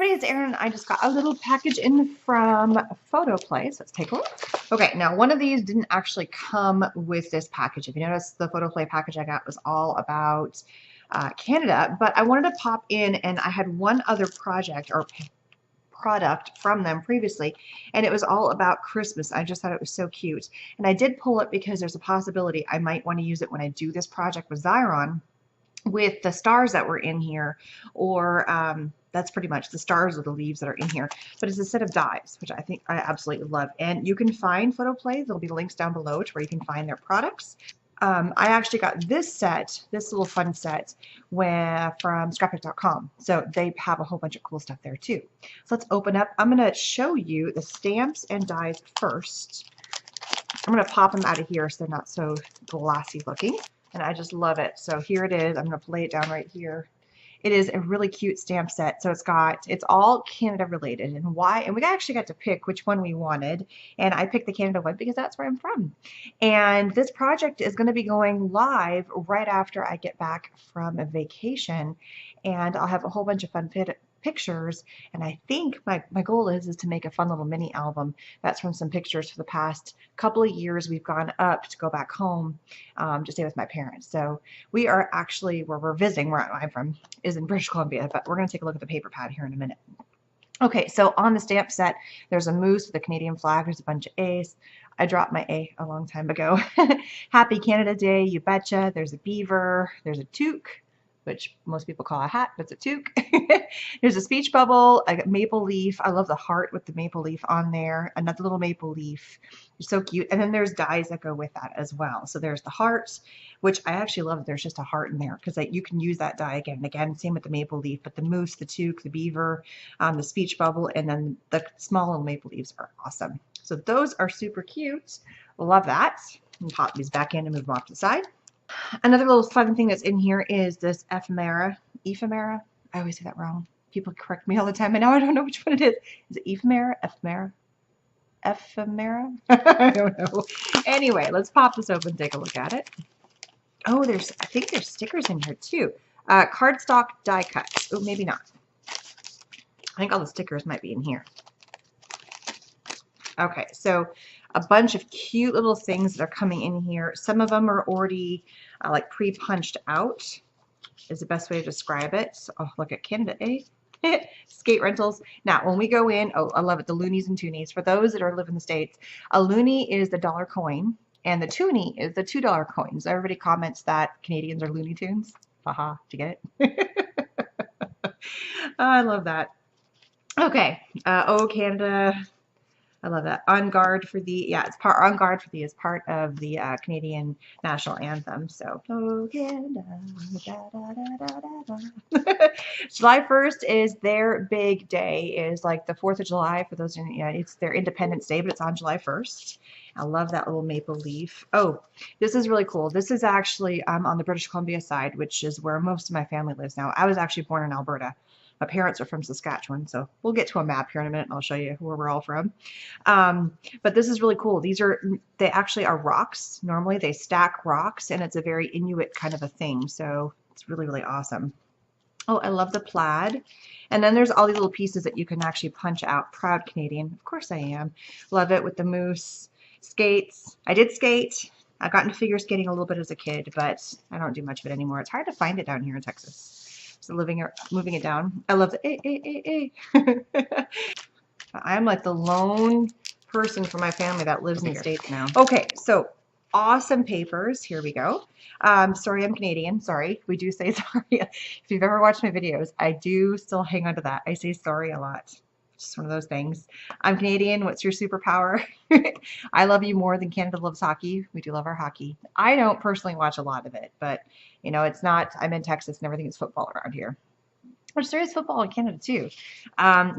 everybody, it's Erin. I just got a little package in from Photo Play, so let's take a look. Okay, now one of these didn't actually come with this package. If you notice, the Photo Play package I got was all about Canada, but I wanted to pop in, and I had one other project or product from them previously, and it was all about Christmas. I just thought it was so cute, and I did pull it because there's a possibility I might want to use it when I do this project with Xyron with the stars that were in here, or that's pretty much the stars of the leaves that are in here, but it's a set of dies, which I think I absolutely love. And you can find Photo Play. There'll be links down below to where you can find their products. I actually got this set, this little fun set, from Scrapbook.com. So they have a whole bunch of cool stuff there too. So let's open up. I'm going to show you the stamps and dies first. I'm going to pop them out of here so they're not so glossy looking. And I just love it. So here it is. I'm going to lay it down right here. It is a really cute stamp set. So it's all Canada related, and why, and we actually got to pick which one we wanted, and I picked the Canada one because that's where I'm from. And this project is going to be going live right after I get back from a vacation, and I'll have a whole bunch of fun pictures, and I think my goal is to make a fun little mini album that's from some pictures for the past couple of years. We've gone up to go back home to stay with my parents. So we are actually, where we're visiting, where I'm from is in British Columbia, but we're going to take a look at the paper pad here in a minute. Okay, so on the stamp set, there's a moose with a Canadian flag. There's a bunch of A's. I dropped my A a long time ago. Happy Canada Day, you betcha. There's a beaver. There's a toque, which most people call a hat, but it's a toque. There's a speech bubble, a maple leaf. I love the heart with the maple leaf on there. Another little maple leaf. They're so cute. And then there's dies that go with that as well. So there's the heart, which I actually love. There's just a heart in there because you can use that die again and again. Same with the maple leaf, but the moose, the toque, the beaver, the speech bubble, and then the small little maple leaves are awesome. So those are super cute. Love that. And pop these back in and move them off to the side. Another little fun thing that's in here is this ephemera. I always say that wrong. People correct me all the time, and now I don't know which one it is. Is it ephemera? Ephemera? I don't know. Anyway, let's pop this open and take a look at it. Oh, I think there's stickers in here too. Cardstock die cut. Oh, maybe not. I think all the stickers might be in here. Okay, so a bunch of cute little things that are coming in here. Some of them are already like pre-punched out is the best way to describe it. So, oh, look at Canada, eh? Skate rentals. Now, when we go in, oh, I love it, the loonies and toonies. For those that live in the States, a loonie is the $1 coin, and the toonie is the $2 coins. Everybody comments that Canadians are Looney Tunes. Haha, did you get it? I love that. Okay, oh, Canada. I love that. On Guard for Thee. Yeah, it's On Guard for Thee is part of the Canadian national anthem. So, oh, Canada, da, da, da, da, da, da. July 1st is their big day. Is like the 4th of July for those. It's their Independence Day, but it's on July 1st. I love that little maple leaf. Oh, this is really cool. This is actually on the British Columbia side, which is where most of my family lives now. I was actually born in Alberta. My parents are from Saskatchewan, so we'll get to a map here in a minute and I'll show you where we're all from. But this is really cool. They actually are rocks. Normally they stack rocks, and it's a very Inuit kind of a thing. So it's really, really awesome. Oh, I love the plaid. And then there's all these little pieces that you can actually punch out. Proud Canadian. Of course I am. Love it with the moose. Skates. I did skate. I got into figure skating a little bit as a kid, but I don't do much of it anymore. It's hard to find it down here in Texas. So moving it down. I love the I'm like the lone person from my family that lives in the States now. Okay, so awesome papers. Here we go. Sorry, I'm Canadian. Sorry. We do say sorry. If you've ever watched my videos, I do still hang on to that. I say sorry a lot. Just one of those things. I'm Canadian. What's your superpower? I love you more than Canada loves hockey. We do love our hockey. I don't personally watch a lot of it, but it's not, I'm in Texas and everything is football around here. Which there is football in Canada too.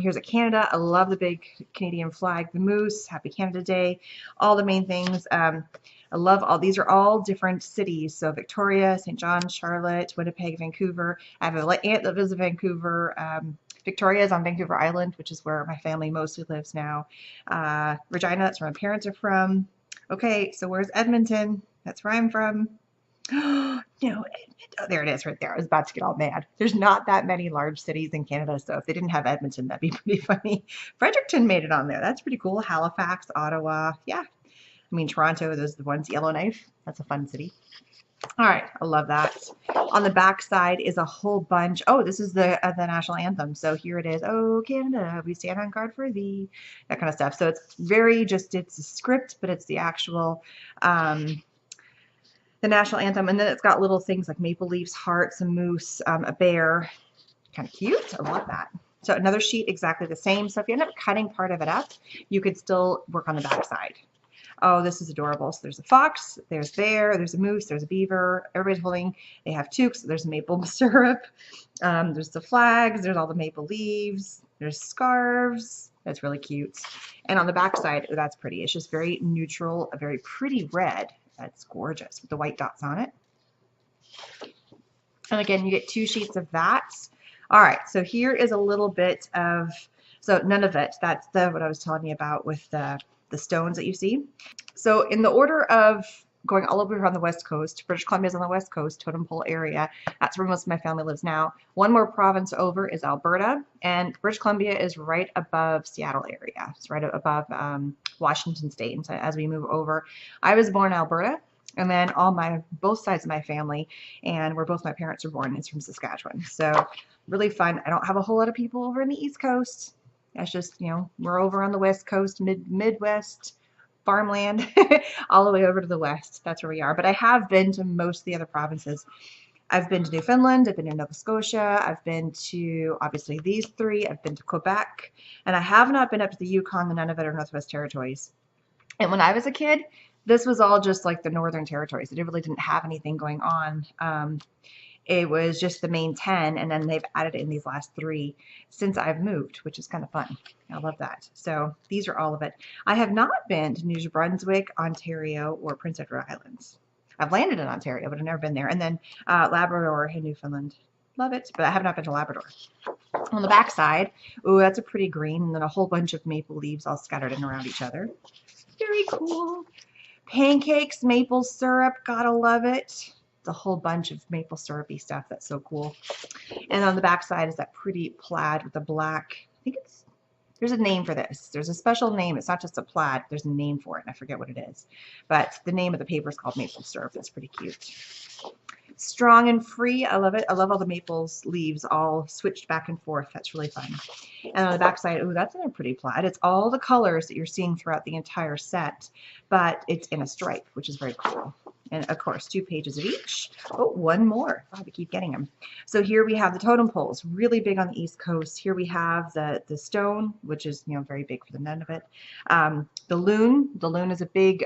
Here's a Canada. I love the big Canadian flag, the moose, Happy Canada Day, all the main things. I love these are all different cities. So Victoria, St. John, Charlotte, Winnipeg, Vancouver. I have an aunt that lives in Vancouver. Victoria is on Vancouver Island, which is where my family mostly lives now. Regina, that's where my parents are from. Okay, so where's Edmonton? That's where I'm from. No, oh, there it is right there. I was about to get all mad. There's not that many large cities in Canada, so if they didn't have Edmonton, that'd be pretty funny. Fredericton made it on there. That's pretty cool. Halifax, Ottawa. Yeah. I mean, Toronto, those are the ones. Yellowknife. That's a fun city. All right, I love that. On the back side is a whole bunch. Oh, this is the national anthem. So here it is. Oh, Canada, we stand on guard for thee. That kind of stuff. So it's very just, it's a script, but it's the actual, the national anthem. And then it's got little things like maple leaves, hearts, a moose, a bear. Kind of cute. I love that. So another sheet exactly the same. So if you end up cutting part of it up, you could still work on the back side. Oh, this is adorable. So there's a fox, there's bear, there's a moose, there's a beaver. Everybody's holding, they have toques, there's maple syrup, there's the flags, there's all the maple leaves, there's scarves. That's really cute. And on the back side, oh, that's pretty. It's just very neutral, a very pretty red. That's gorgeous with the white dots on it. And again, you get 2 sheets of that. All right, so here is a little bit of, so none of it. That's what I was telling you about with the stones that you see. So in the order of going all over on the west coast, British Columbia is on the west coast, Totem Pole area. That's where most of my family lives now. One more province over is Alberta, and British Columbia is right above Seattle area. It's right above Washington State. And so as we move over, I was born in Alberta, and then both sides of my family, and where both my parents were born, is from Saskatchewan. So really fun. I don't have a whole lot of people over in the East Coast. That's just, you know, we're over on the West Coast, Midwest, farmland, all the way over to the West. That's where we are. But I have been to most of the other provinces. I've been to Newfoundland, I've been to Nova Scotia, I've been to, obviously, these 3, I've been to Quebec, and I have not been up to the Yukon, the Nunavut, or Northwest Territories. And when I was a kid, this was all just like the Northern Territories. It really didn't have anything going on. It was just the main 10, and then they've added in these last 3 since I've moved, which is kind of fun. I love that. So these are all of it. I have not been to New Brunswick, Ontario, or Prince Edward Islands. I've landed in Ontario, but I've never been there. And then Labrador and Newfoundland. Love it, but I have not been to Labrador. On the back side, ooh, that's a pretty green, and then a whole bunch of maple leaves all scattered in around each other. Very cool. Pancakes, maple syrup, gotta love it. A whole bunch of maple syrupy stuff. That's so cool. And on the back side is that pretty plaid with the black. I think there's a name for this. There's a special name. It's not just a plaid. There's a name for it, and I forget what it is. But the name of the paper is called maple syrup. That's pretty cute. Strong and free. I love it. I love all the maple leaves all switched back and forth. That's really fun. And on the back side, oh, that's another pretty plaid. It's all the colors that you're seeing throughout the entire set, but it's in a stripe, which is very cool. And of course, 2 pages of each. Oh, one more. Oh, we keep getting them. So here we have the totem poles, really big on the East Coast. Here we have the stone, which is, you know, very big for the Nunavut. The loon. The loon is a big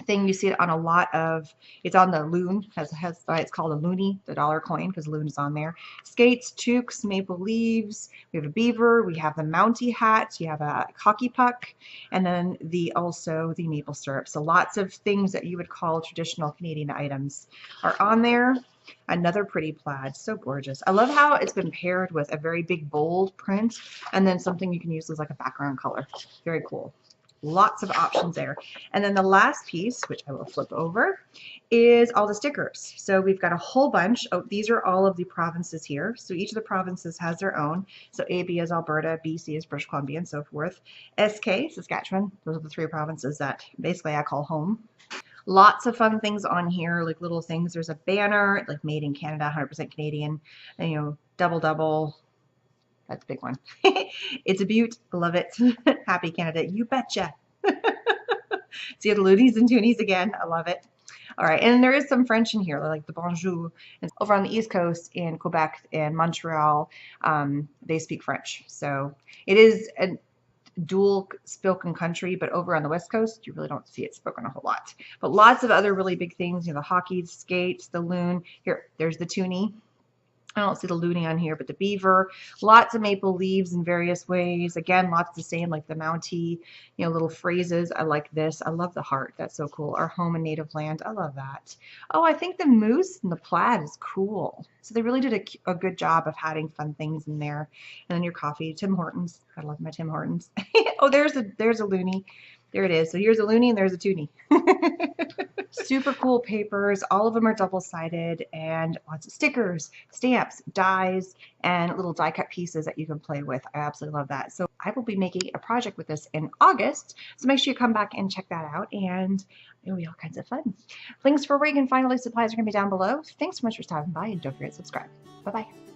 thing. You see it on a lot of, it's on the loon, it's called a loonie, the dollar coin, because loon is on there. Skates, toques, maple leaves, we have a beaver, we have the Mountie hat, you have a hockey puck, and then also the maple syrup. So lots of things that you would call traditional Canadian items are on there. Another pretty plaid, so gorgeous. I love how it's been paired with a very big bold print, and then something you can use as like a background color. Very cool. Lots of options there. And then the last piece, which I will flip over, is all the stickers. So we've got a whole bunch. Oh, these are all of the provinces here. So each of the provinces has their own. So AB is Alberta, BC is British Columbia, and so forth. SK, Saskatchewan. Those are the 3 provinces that basically I call home. Lots of fun things on here, like little things. There's a banner, like made in Canada, 100% Canadian, and, you know, double. That's a big one. It's a beaut. Love it. Happy Canada. You betcha. See the loonies and toonies again. I love it. All right. And there is some French in here, like the bonjour. And over on the East Coast in Quebec and Montreal, they speak French. So it is a dual spoken country, but over on the West Coast, you really don't see it spoken a whole lot. But lots of other really big things, you know, the hockey, the skates, the loon. Here, there's the toonie. I don't see the loonie on here, but the beaver, lots of maple leaves in various ways. Again, lots the same, like the Mountie, you know, little phrases. I like this. I love the heart. That's so cool. Our home and native land. I love that. Oh, I think the moose and the plaid is cool. So they really did a good job of adding fun things in there. And then your coffee, Tim Hortons. I love my Tim Hortons. Oh, there's a loonie. There it is. So here's a loonie and there's a toonie. Super cool papers. All of them are double-sided, and lots of stickers, stamps, dies, and little die cut pieces that you can play with. I absolutely love that. So I will be making a project with this in August. So make sure you come back and check that out, and it'll be all kinds of fun. Links for where you can find all these supplies are going to be down below. Thanks so much for stopping by, and don't forget to subscribe. Bye-bye.